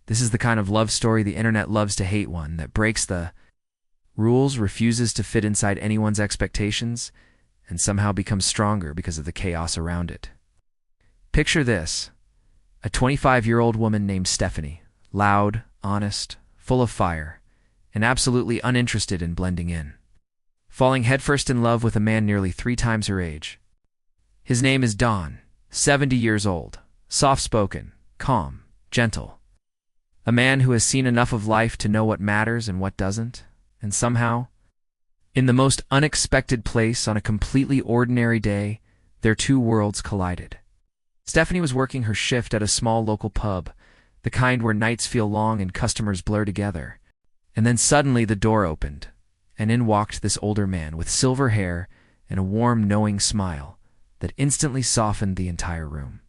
This is the kind of love story the internet loves to hate, one that breaks the rules, refuses to fit inside anyone's expectations, and somehow becomes stronger because of the chaos around it. Picture this: a 25-year-old woman named Stephanie, loud, honest, full of fire, and absolutely uninterested in blending in, falling headfirst in love with a man nearly 3 times her age. His name is Don, 70 years old, soft-spoken, calm, gentle. A man who has seen enough of life to know what matters and what doesn't, and somehow, in the most unexpected place on a completely ordinary day, their two worlds collided. Stephanie was working her shift at a small local pub, the kind where nights feel long and customers blur together. And then suddenly the door opened, and in walked this older man with silver hair and a warm, knowing smile that instantly softened the entire room.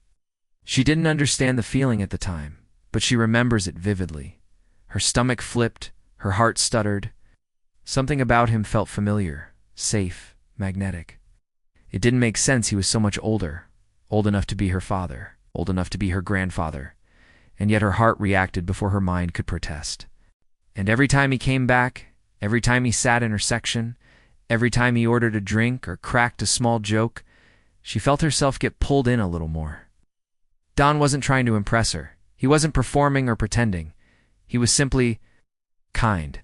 She didn't understand the feeling at the time, but she remembers it vividly. Her stomach flipped, her heart stuttered. Something about him felt familiar, safe, magnetic. It didn't make sense he was so much older, old enough to be her father, old enough to be her grandfather, and yet her heart reacted before her mind could protest. And every time he came back, every time he sat in her section, every time he ordered a drink or cracked a small joke, she felt herself get pulled in a little more. Don wasn't trying to impress her. He wasn't performing or pretending. He was simply kind.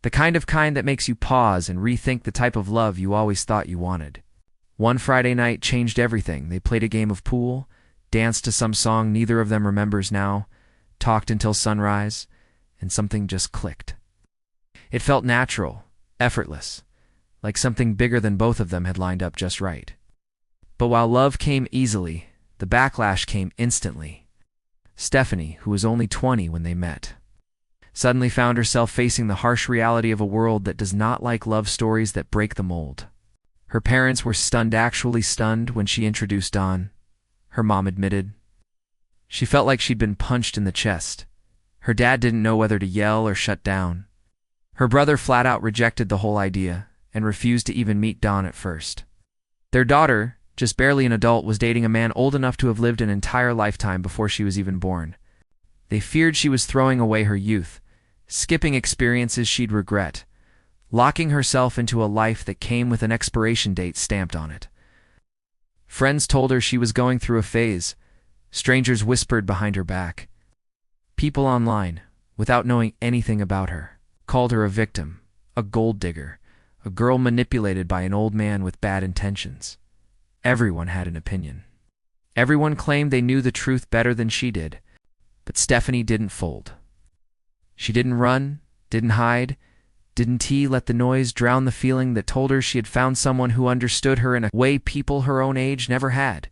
The kind of kind that makes you pause and rethink the type of love you always thought you wanted. One Friday night changed everything. They played a game of pool, danced to some song neither of them remembers now, talked until sunrise, and something just clicked. It felt natural, effortless, like something bigger than both of them had lined up just right. But while love came easily, the backlash came instantly. Stephanie, who was only 20 when they met, suddenly found herself facing the harsh reality of a world that does not like love stories that break the mold. Her parents were stunned, actually stunned, when she introduced Don, her mom admitted. She felt like she'd been punched in the chest. Her dad didn't know whether to yell or shut down. Her brother flat out rejected the whole idea and refused to even meet Don at first. Their daughter, just barely an adult, was dating a man old enough to have lived an entire lifetime before she was even born. They feared she was throwing away her youth, skipping experiences she'd regret, locking herself into a life that came with an expiration date stamped on it. Friends told her she was going through a phase. Strangers whispered behind her back. People online, without knowing anything about her, called her a victim, a gold digger, a girl manipulated by an old man with bad intentions. Everyone had an opinion. Everyone claimed they knew the truth better than she did, but Stephanie didn't fold. She didn't run, didn't hide, didn't let the noise drown the feeling that told her she had found someone who understood her in a way people her own age never had.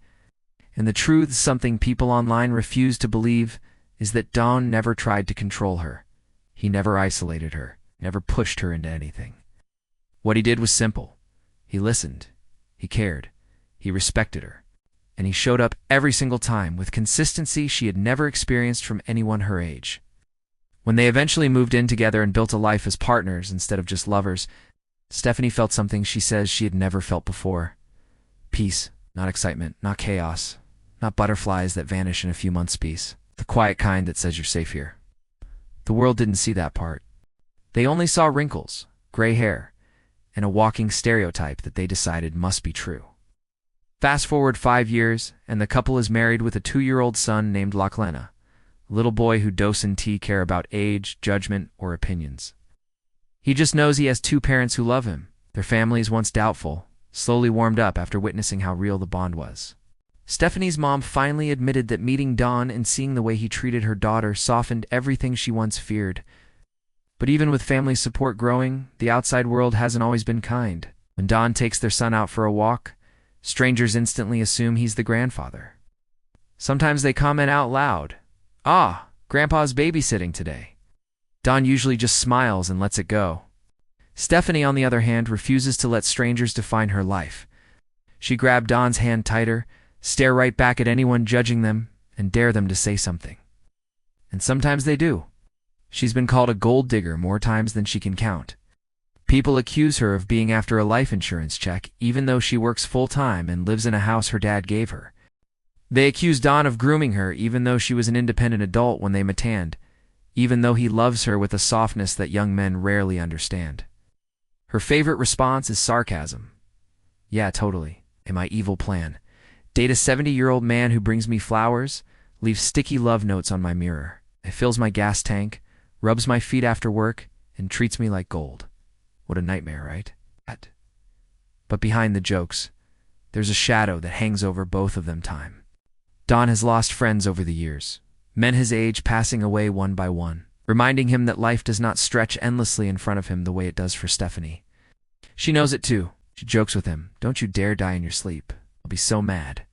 And the truth, something people online refused to believe, is that Don never tried to control her. He never isolated her, never pushed her into anything. What he did was simple. He listened, he cared, he respected her, and he showed up every single time with consistency she had never experienced from anyone her age. When they eventually moved in together and built a life as partners instead of just lovers, Stephanie felt something she says she had never felt before. Peace, not excitement, not chaos, not butterflies that vanish in a few months' peace. The quiet kind that says you're safe here. The world didn't see that part. They only saw wrinkles, gray hair, and a walking stereotype that they decided must be true. Fast forward 5 years, and the couple is married with a 2-year-old son named Lachlanna, a little boy who doesn't care about age, judgment, or opinions. He just knows he has 2 parents who love him. Their families, once doubtful, slowly warmed up after witnessing how real the bond was. Stephanie's mom finally admitted that meeting Don and seeing the way he treated her daughter softened everything she once feared. But even with family support growing, the outside world hasn't always been kind. When Don takes their son out for a walk, strangers instantly assume he's the grandfather. Sometimes they comment out loud, "Ah, Grandpa's babysitting today." Don usually just smiles and lets it go. Stephanie, on the other hand, refuses to let strangers define her life. She grabbed Don's hand tighter, stare right back at anyone judging them, and dare them to say something. And sometimes they do. She's been called a gold digger more times than she can count. People accuse her of being after a life insurance check, even though she works full-time and lives in a house her dad gave her. They accuse Don of grooming her, even though she was an independent adult when they met. even though he loves her with a softness that young men rarely understand. Her favorite response is sarcasm. Yeah, totally. In my evil plan. Date a 70-year-old man who brings me flowers, leaves sticky love notes on my mirror, fills my gas tank, rubs my feet after work, and treats me like gold. What a nightmare, right? But behind the jokes, there's a shadow that hangs over both of them. Time. Don has lost friends over the years, men his age passing away one by one, reminding him that life does not stretch endlessly in front of him the way it does for Stephanie. She knows it too. She jokes with him, "Don't you dare die in your sleep. I'll be so mad."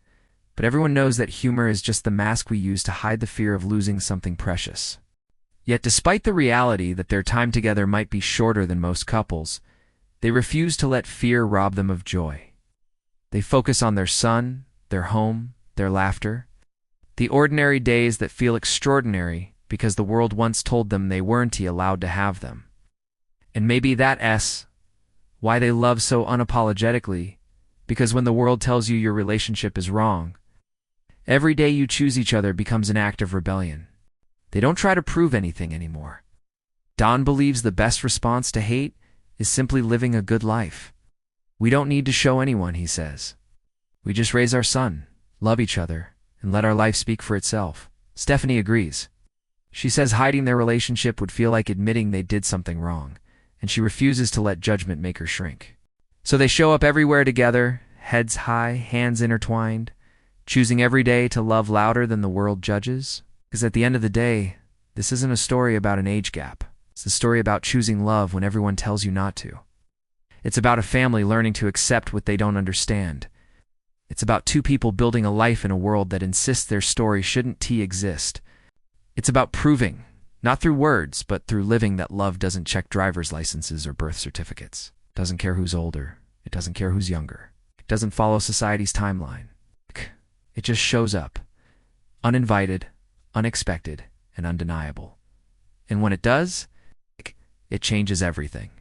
But everyone knows that humor is just the mask we use to hide the fear of losing something precious. Yet despite the reality that their time together might be shorter than most couples, they refuse to let fear rob them of joy. They focus on their son, their home, their laughter, the ordinary days that feel extraordinary because the world once told them they weren't allowed to have them. And maybe that's why they love so unapologetically, because when the world tells you your relationship is wrong, every day you choose each other becomes an act of rebellion. They don't try to prove anything anymore. Don believes the best response to hate is simply living a good life. We don't need to show anyone, he says. We just raise our son, love each other, and let our life speak for itself. Stephanie agrees. She says hiding their relationship would feel like admitting they did something wrong, and she refuses to let judgment make her shrink. So they show up everywhere together, heads high, hands intertwined, choosing every day to love louder than the world judges. Because at the end of the day, this isn't a story about an age gap. It's a story about choosing love when everyone tells you not to. It's about a family learning to accept what they don't understand. It's about two people building a life in a world that insists their story shouldn't exist. It's about proving, not through words, but through living, that love doesn't check driver's licenses or birth certificates. It doesn't care who's older. It doesn't care who's younger. It doesn't follow society's timeline. It just shows up, uninvited, unexpected, and undeniable. And when it does, it changes everything.